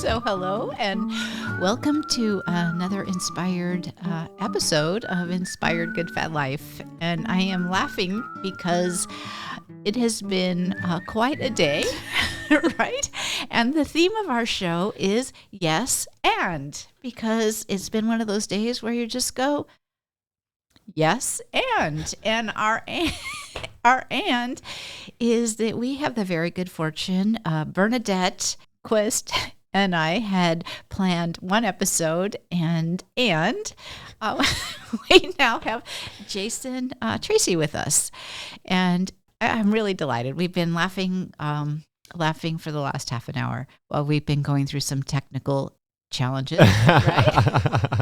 So hello and welcome to another inspired episode of Inspired Good Fat Life. And I am laughing because it has been quite a day, right? And the theme of our show is yes and, because it's been one of those days where you just go, yes and our and is that we have the very good fortune, Bernadette Quist and I had planned one episode, and we now have Jason Tracey with us, and I'm really delighted. We've been laughing for the last half an hour while we've been going through some technical challenges, right?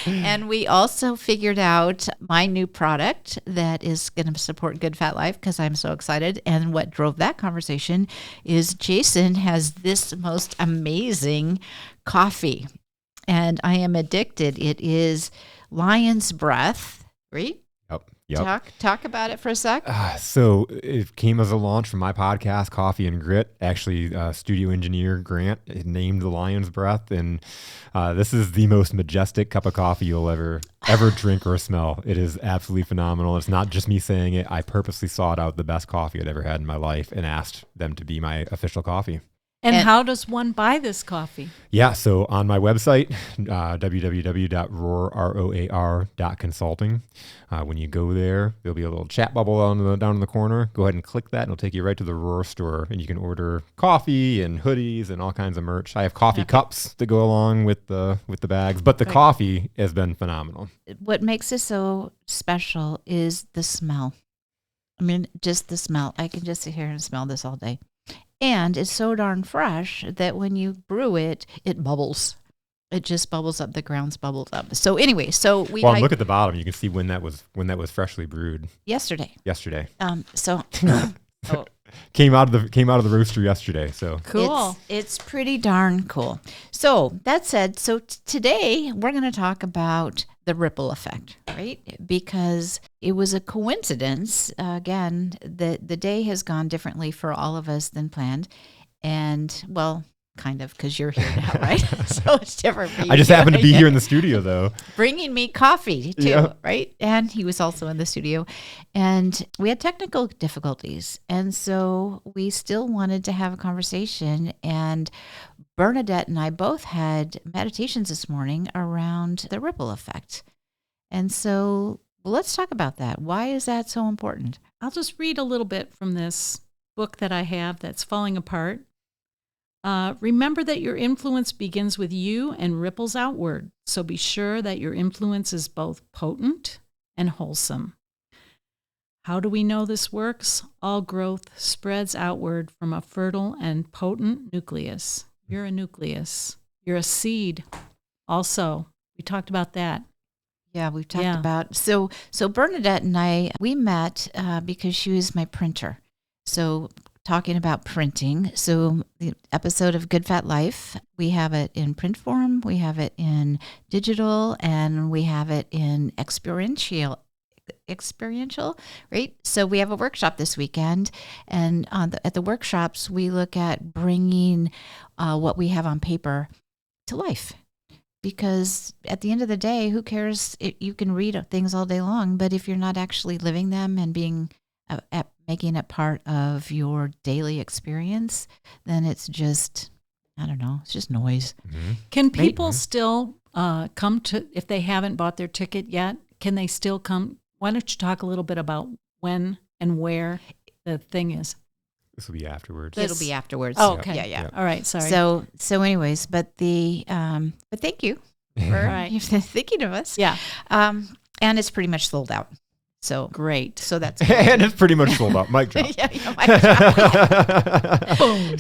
And we also figured out my new product that is going to support Good Fat Life because I'm so excited. And what drove that conversation is Jason has this most amazing coffee, and I am addicted. It is Lion's Breath, right? Yep. Talk about it for a sec. So it came as a launch from my podcast, Coffee and Grit. Actually, studio engineer Grant named the Lion's Breath, and this is the most majestic cup of coffee you'll ever drink or smell. It is absolutely phenomenal. It's not just me saying it. I purposely sought out the best coffee I'd ever had in my life and asked them to be my official coffee. And how does one buy this coffee? Yeah, so on my website, www.roar.consulting. When you go there, there'll be a little chat bubble down in the corner. Go ahead and click that, and it'll take you right to the Roar store, and you can order coffee and hoodies and all kinds of merch. I have coffee cups that go along with the bags, but the coffee has been phenomenal. What makes it so special is the smell. I mean, just the smell. I can just sit here and smell this all day. And it's so darn fresh that when you brew it, it bubbles. It just bubbles up. The grounds bubbles up. So anyway, look at the bottom. You can see when that was freshly brewed. Yesterday. So came out of the roaster yesterday. So cool. It's pretty darn cool. So that said, today we're going to talk about the ripple effect, right? Because it was a coincidence. Again, the day has gone differently for all of us than planned. And, well, kind of, because you're here now, right? So it's different for you. I just happened to be here in the studio, though. Bringing me coffee, too, right? And he was also in the studio. And we had technical difficulties. And so we still wanted to have a conversation. And Bernadette and I both had meditations this morning around the ripple effect. And so let's talk about that. Why is that so important? I'll just read a little bit from this book that I have that's falling apart. Remember that your influence begins with you and ripples outward. So be sure that your influence is both potent and wholesome. How do we know this works? All growth spreads outward from a fertile and potent nucleus. You're a nucleus. You're a seed. Also, we talked about that. Yeah, we've talked about. So Bernadette and I, we met because she was my printer. So talking about printing. So the episode of Good Fat Life, we have it in print form, we have it in digital, and we have it in experiential, right? So we have a workshop this weekend, and at the workshops, we look at bringing what we have on paper to life. Because at the end of the day, who cares? You can read things all day long, but if you're not actually living them and making it part of your daily experience, then it's just, I don't know, it's just noise. Mm-hmm. Can people still come to, if they haven't bought their ticket yet, can they still come? Why don't you talk a little bit about when and where the thing is? This will be afterwards. It'll be afterwards. Oh, okay. Yeah. All right. Sorry. So anyways, but thank you for thinking of us. Yeah. And it's pretty much sold out. So great. So that's and it's pretty much sold out. Mic drop. Mic drop. Boom.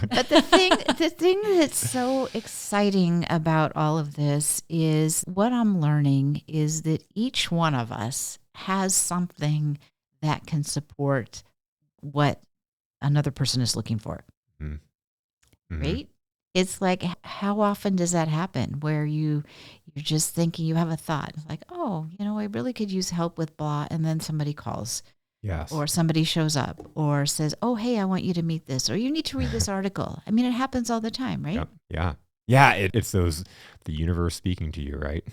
But the thing that's so exciting about all of this is what I'm learning is that each one of us has something that can support what another person is looking for. Mm-hmm. Right? It's like, how often does that happen where you're just thinking, you have a thought like, oh, I really could use help with blah. And then somebody calls Yes. Or somebody shows up or says, oh, hey, I want you to meet this, or you need to read this article. I mean, it happens all the time, right? Yep. Yeah. Yeah. It's the universe speaking to you, right?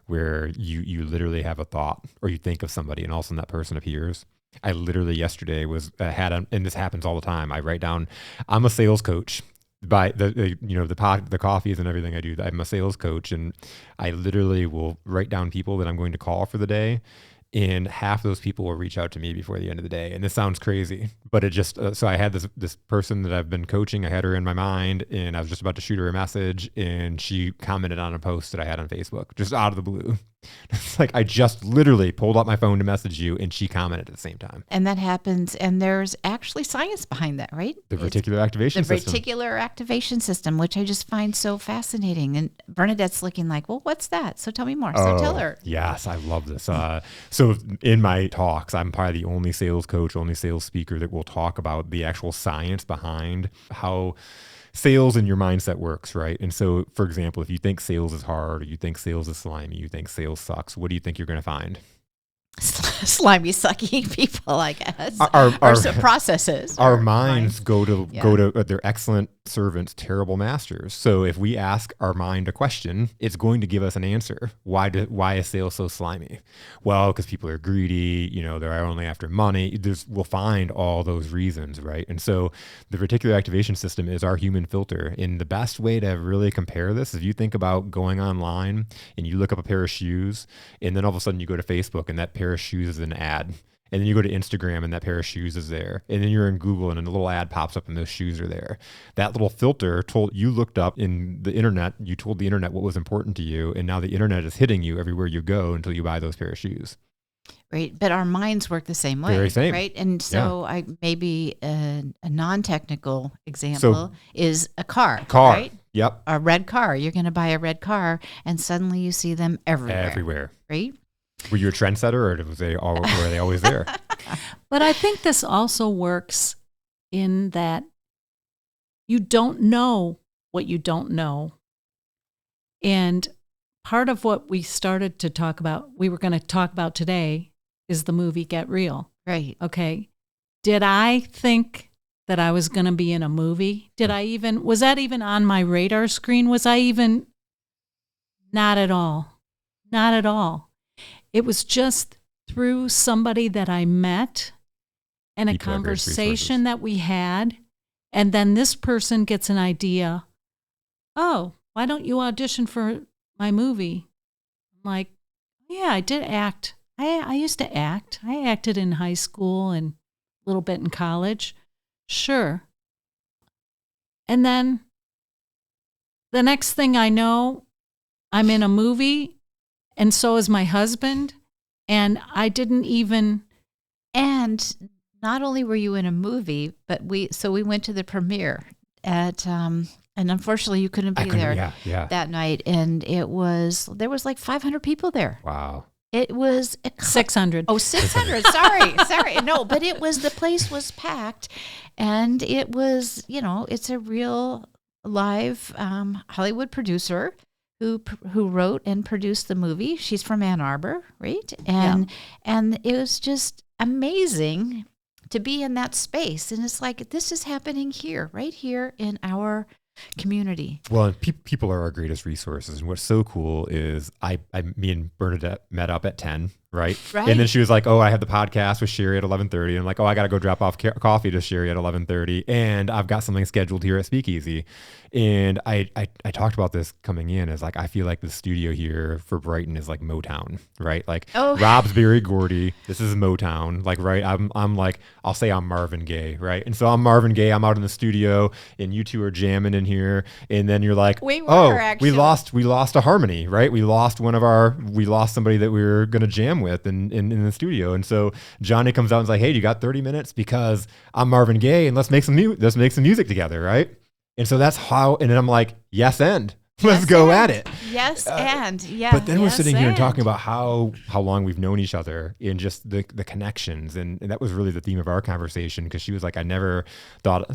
Where you literally have a thought or you think of somebody and all of a sudden that person appears. I literally yesterday and this happens all the time. I write down, I'm a sales coach. By the coffees and everything I do, I'm a sales coach, and I literally will write down people that I'm going to call for the day. And half those people will reach out to me before the end of the day. And this sounds crazy, but it just, so I had this person that I've been coaching, I had her in my mind and I was just about to shoot her a message and she commented on a post that I had on Facebook, just out of the blue. It's like, I just literally pulled out my phone to message you and she commented at the same time. And that happens. And there's actually science behind that, right? The reticular activation system. The reticular activation system, which I just find so fascinating. And Bernadette's looking like, well, what's that? So tell me more. So tell her. Yes, I love this. So in my talks, I'm probably the only sales coach, only sales speaker that will talk about the actual science behind how sales and your mindset works, right? And so, for example, if you think sales is hard, or you think sales is slimy, you think sales sucks, what do you think you're going to find? Slimy, sucky people, I guess. Our processes. Our minds go to they're excellent servants, terrible masters. So if we ask our mind a question, it's going to give us an answer. Why is sales so slimy? Well, because people are greedy. They're only after money. We'll find all those reasons, right? And so the reticular activation system is our human filter. And the best way to really compare this is if you think about going online and you look up a pair of shoes, and then all of a sudden you go to Facebook and that pair of shoes is an ad. And then you go to Instagram and that pair of shoes is there. And then you're in Google and a little ad pops up and those shoes are there. That little filter you looked up in the internet, you told the internet what was important to you. And now the internet is hitting you everywhere you go until you buy those pair of shoes. Right. But our minds work the same way. Very same. Right. And so maybe a non-technical example is a car. Right? Yep. A red car. You're going to buy a red car and suddenly you see them everywhere. Right. Were you a trendsetter or were they always there? But I think this also works in that you don't know what you don't know. And part of what we started to talk about, we were going to talk about today, is the movie Get Real. Right. Okay. Did I think that I was going to be in a movie? Was that even on my radar screen? Not at all. Not at all. It was just through somebody that I met and a conversation that we had. And then this person gets an idea. Oh, why don't you audition for my movie? I'm like, yeah, I did act. I used to act. I acted in high school and a little bit in college. Sure. And then the next thing I know, I'm in a movie. And so is my husband. And I didn't even. And not only were you in a movie, but we went to the premiere at, and unfortunately you couldn't be there that night. And there was like 500 people there. Wow. It was 600. Oh, 600. Sorry. No, but the place was packed and it was, it's a real live Hollywood producer who wrote and produced the movie. She's from Ann Arbor, right? And it was just amazing to be in that space. And it's like, this is happening here, right here in our community. Well, and people are our greatest resources. And what's so cool is me and Bernadette met up at 10, right? And then she was like, oh, I have the podcast with Sherri at 11:30. And I'm like, oh, I got to go drop off coffee to Sherri at 11:30. And I've got something scheduled here at Speakeasy. And I talked about this coming in as like, I feel like the studio here for Brighton is like Motown, right? Like Rob's very Gordy. This is Motown. Like, right. I'm like, I'll say I'm Marvin Gaye, right? And so I'm Marvin Gaye. I'm out in the studio and you two are jamming in here. And then you're like, we lost a harmony, right? We lost somebody that we were going to jam with in the studio. And so Johnny comes out and is like, hey, you got 30 minutes because I'm Marvin Gaye and let's make some music together, right? And so that's how, and then I'm like, let's go at it. Yes, But then we're sitting here and talking about how long we've known each other and just the connections. And that was really the theme of our conversation because she was like, I never thought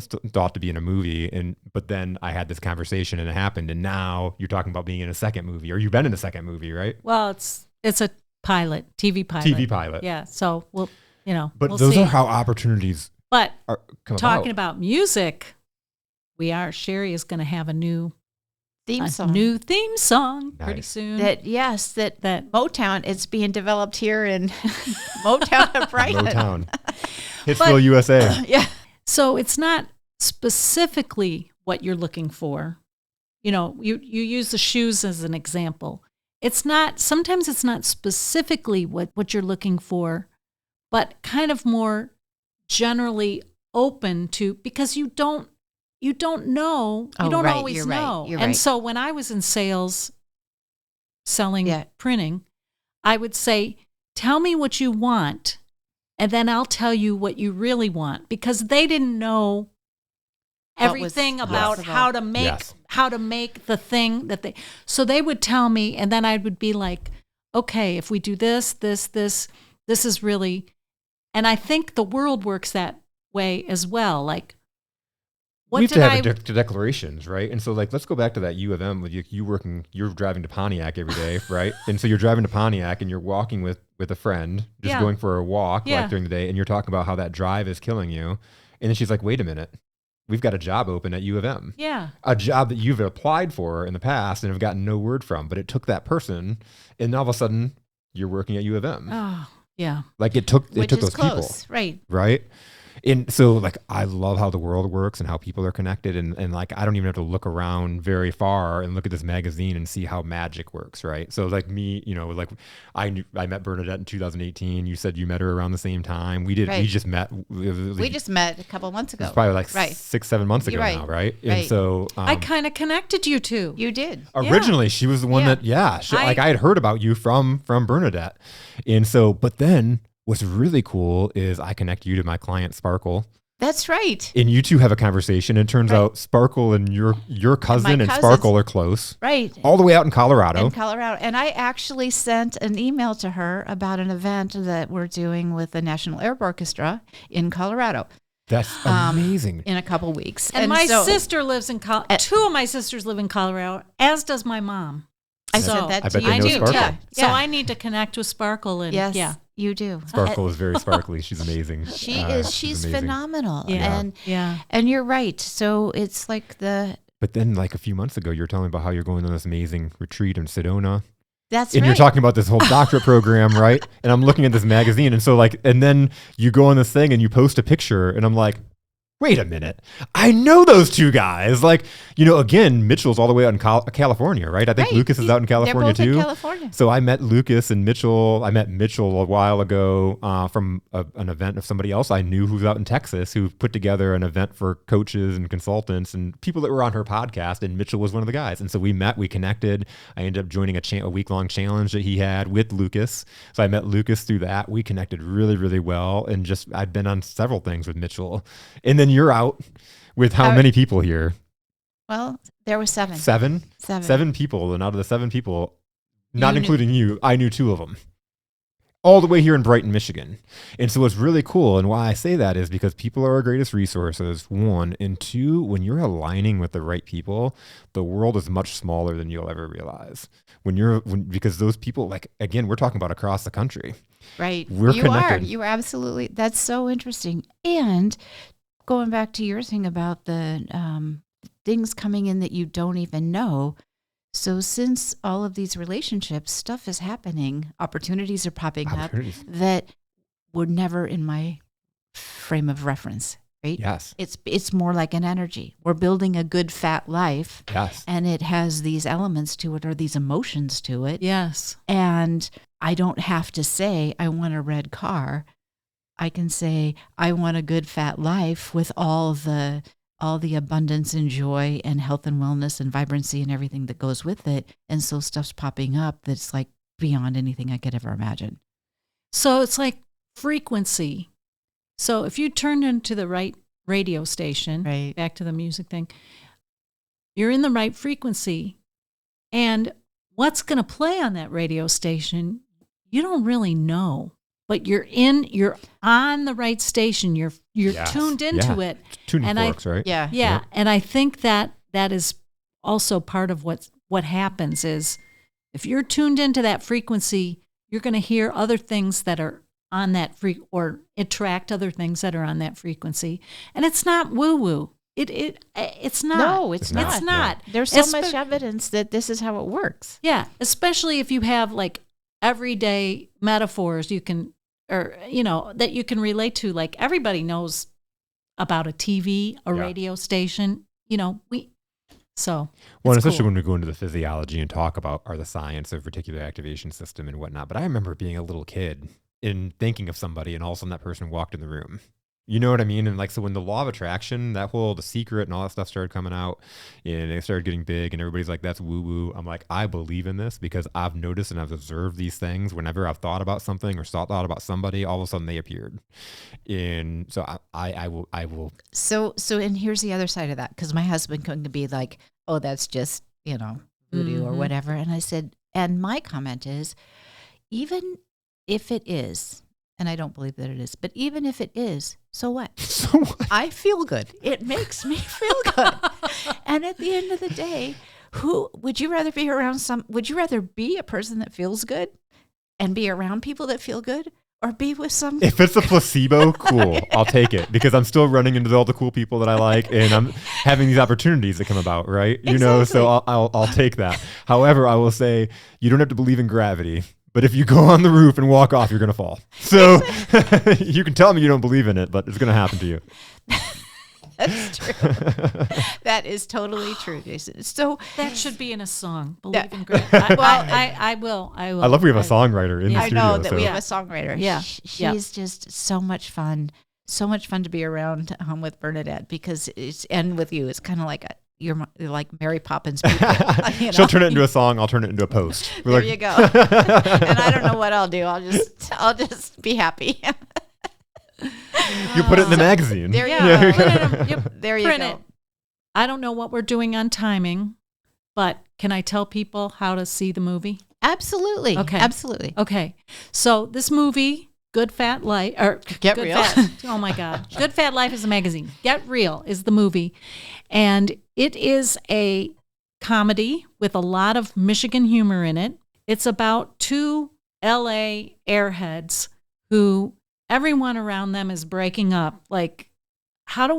to be in a movie. But then I had this conversation and it happened. And now you're talking about being in a second movie, or you've been in a second movie, right? Well, it's a pilot, TV pilot. TV pilot. Yeah. So But we'll those see. are how opportunities But come talking about. about music, Sherri is going to have a new Theme song. new theme song pretty Nice. soon. That Motown, it's being developed here in Motown, Brighton. Motown. Hitsville, USA. Yeah. So it's not specifically what you're looking for. You use the shoes as an example. Sometimes it's not specifically what you're looking for, but kind of more generally open to, because you don't know. You don't right, always you're right, know. you're And right. so when I was in sales selling Yeah. printing, I would say, tell me what you want, and then I'll tell you what you really want, because they didn't know What was everything about possible. how to make Yes. the thing that so they would tell me, and then I would be like, okay, if we do this is really, and I think the world works that way as well. Like, We have to have declarations, right? And so, like, let's go back to that U of M with you're driving to Pontiac every day, right? And so you're driving to Pontiac and you're walking with a friend, just Yeah. going for a walk Yeah. like during the day, and you're talking about how that drive is killing you. And then she's like, wait a minute, we've got a job open at U of M. Yeah. A job that you've applied for in the past and have gotten no word from, but it took that person, and all of a sudden you're working at U of M. Oh, yeah. Like it took Which is those close, people, right? right? And so, like, I love how the world works and how people are connected. And like, I don't even have to look around very far and look at this magazine and see how magic works, right? So, like me, like I met Bernadette in 2018. You said you met her around the same time. We did. Right. We just met. We just met a couple of months It ago. was probably like Right. 6-7 months ago You're right. now, right? And Right. so I kind of connected you two. You did. originally she was the one Yeah. I had heard about you from Bernadette. And so, but then what's really cool is I connect you to my client Sparkle. That's right. And you two have a conversation. And it turns Right. out Sparkle and your cousin and cousins. Sparkle are close. Right. All the way out in Colorado. In Colorado. And I actually sent an email to her about an event that we're doing with the National Air Orchestra in Colorado That's amazing. in a couple weeks. And my so sister lives in two of my sisters live in Colorado, as does my mom. I So- sent that I to bet you. they know too. Sparkle. Yeah. So I need to connect with Sparkle, and Yes, yeah. you do. Sparkle is very sparkly. She's amazing. She's amazing. phenomenal. Yeah. And Yeah. and you're right. So it's like But then, like, a few months ago, you were telling me about how you're going on this amazing retreat in Sedona. that's And right. you're talking about this whole doctorate program, right? And I'm looking at this magazine. And so, like, and then you go on this thing and you post a picture, and I'm like, wait a minute. I know those two guys. Like, again, Mitchell's all the way out in California, right? I think Right. Lucas is out in California They're both too. in California. So I met Lucas and Mitchell. I met Mitchell a while ago from an event of somebody else I knew who's out in Texas who put together an event for coaches and consultants and people that were on her podcast. And Mitchell was one of the guys. And so we met, we connected. I ended up joining a week-long challenge that he had with Lucas. So I met Lucas through that. We connected really, really well. And I've been on several things with Mitchell. And then you're out with how many people here? Well, there were seven. Seven people. And out of the 7 people, not You knew- including you, I knew 2 of them. All the way here in Brighton, Michigan. And so what's really cool, and why I say that is because people are our greatest resources, 1. And 2, when you're aligning with the right people, the world is much smaller than you'll ever realize. Because those people, like, again, we're talking about across the country. Right. We're you connected. are. You are absolutely. That's so interesting. And going back to your thing about the things coming in that you don't even know. So since all of these relationships, stuff is happening, opportunities are popping Opportunities. up that were never in my frame of reference, right? Yes. It's more like an energy. We're building a good fat life, Yes. and it has these elements to it or these emotions to it. Yes. And I don't have to say, I want a red car. I can say, I want a good fat life with all the abundance and joy and health and wellness and vibrancy and everything that goes with it. And so stuff's popping up that's like beyond anything I could ever imagine. So it's like frequency. So if you turn into the right radio station, Right. back to the music thing, you're in the right frequency. And what's going to play on that radio station, you don't really know. But you're on the right station. You're Yes. tuned into it. Tuning And forks, right? Yeah. Yeah, Yep. and I think that is also part of what happens is if you're tuned into that frequency, you're going to hear other things that are on that or attract other things that are on that frequency. And it's not woo-woo. It's not. No, it's not. It's not. There's so much evidence that this is how it works. Yeah, especially if you have like everyday metaphors you can, or that you can relate to. Like everybody knows about a TV, a radio station. Well, especially when we go into the physiology and talk about the science of reticular activation system and whatnot. But I remember being a little kid and thinking of somebody, and all of a sudden that person walked in the room. You know what I mean? And like, so when the law of attraction, The Secret and all that stuff started coming out and it started getting big and everybody's like, that's woo woo. I'm like, I believe in this because I've noticed and I've observed these things whenever I've thought about something or thought about somebody, all of a sudden they appeared. And so I will. So, and here's the other side of that. Cause my husband couldn't be like, oh, that's just, voodoo or whatever. And I said, and my comment is, even if it is, and I don't believe that it is, but even if it is, so what? So what? I feel good. It makes me feel good. And at the end of the day, would you rather be around would you rather be a person that feels good and be around people that feel good, or be with some? If it's a placebo, cool. I'll take it because I'm still running into all the cool people that I like and I'm having these opportunities that come about, right? Exactly. So I'll take that. However, I will say you don't have to believe in gravity. But if you go on the roof and walk off, you're going to fall. So you can tell me you don't believe in it, but it's going to happen to you. That's true. That is totally true, Jason. So that should be in a song. Believe in gravity. I will. I love we have a songwriter in the studio. I know that we have a songwriter. Yeah. She's just so much fun. So much fun to be around with Bernadette because and with you. It's kind of like you're like Mary Poppins people. She'll turn it into a song. I'll turn it into a post. There you go. And I don't know what I'll do. I'll just be happy. You put it in the magazine. There you go. There you go. I don't know what we're doing on timing, but can I tell people how to see the movie? Absolutely. Okay. Absolutely. Okay. So this movie, Good Fat Life, or Get Good Real. Oh my God. Good Fat Life is a magazine. Get Real is the movie. And it is a comedy with a lot of Michigan humor in it. It's about two LA airheads who everyone around them is breaking up. Like, how do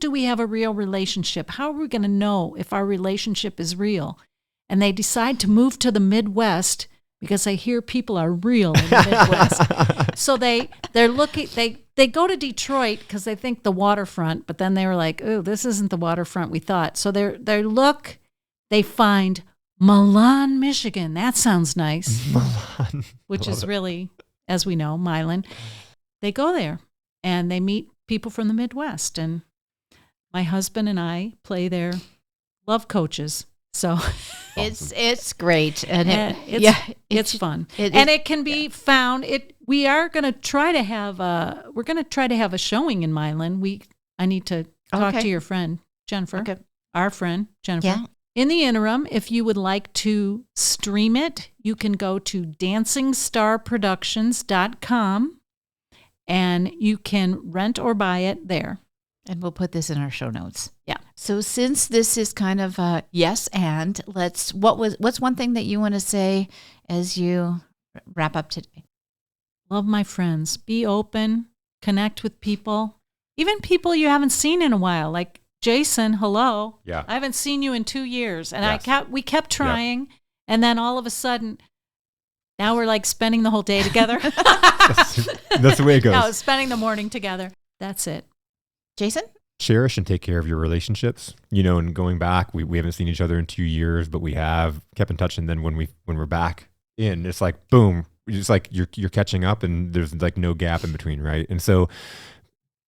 we have a real relationship? How are we going to know if our relationship is real? And they decide to move to the Midwest because they hear people are real in the Midwest. So they're looking, they go to Detroit because they think the waterfront, but then they were like, oh, this isn't the waterfront we thought. So they find Milan, Michigan. That sounds nice. Milan. Which is really, as we know, Milan. They go there and they meet people from the Midwest. And my husband and I play their love coaches. So it's great. And it's fun. It can be found. We're going to try to have a showing in Milan. I need to talk to your friend, Jennifer. Okay. Our friend, Jennifer. Yeah. In the interim, if you would like to stream it, you can go to DancingStarProductions.com and you can rent or buy it there. And we'll put this in our show notes. Yeah. So since this is kind of what's one thing that you want to say as you wrap up today? Love my friends. Be open. Connect with people. Even people you haven't seen in a while, like Jason, hello. Yeah. I haven't seen you in 2 years. And yes. we kept trying. Yep. And then all of a sudden, now we're like spending the whole day together. That's the way it goes. No, spending the morning together. That's it. Jason? Cherish and take care of your relationships. And going back, we haven't seen each other in 2 years, but we have kept in touch. And then when we're back in, it's like, boom, it's like you're catching up and there's like no gap in between, right? And so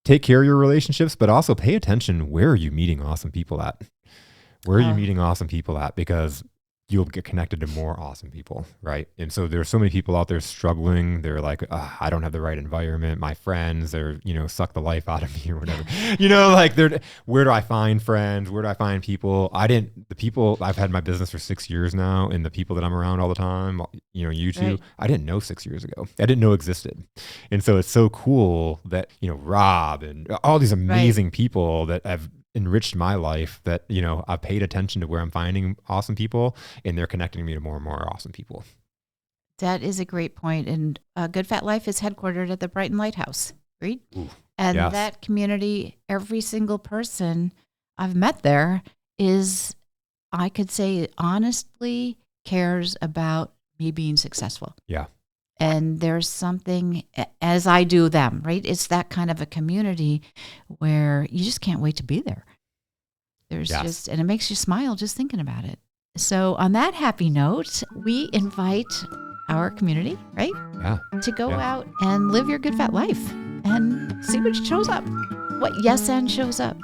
take care of your relationships, but also pay attention. Where are you meeting awesome people at? Where are you meeting awesome people at? Because you'll get connected to more awesome people, right? And so there's so many people out there struggling. They're like, I don't have the right environment. My friends, they're, suck the life out of me or whatever. Where do I find friends? Where do I find people? The people, I've had my business for 6 years now, and the people that I'm around all the time, you two, right. I didn't know 6 years ago. I didn't know existed. And so it's so cool that, Rob and all these amazing people that have enriched my life, that I've paid attention to where I'm finding awesome people and they're connecting me to more and more awesome people. That is a great point. And Good Fat Life is headquartered at the Brighton Lighthouse, right? Ooh, and yes. that community, every single person I've met there is, I could say, honestly cares about me being successful. Yeah. And there's something, as I do them, right? It's that kind of a community where you just can't wait to be there. There's Yes. just, and it makes you smile just thinking about it. So on that happy note, we invite our community, right, Yeah. to go Yeah. out and live your good fat life and see what shows up, what yes and shows up.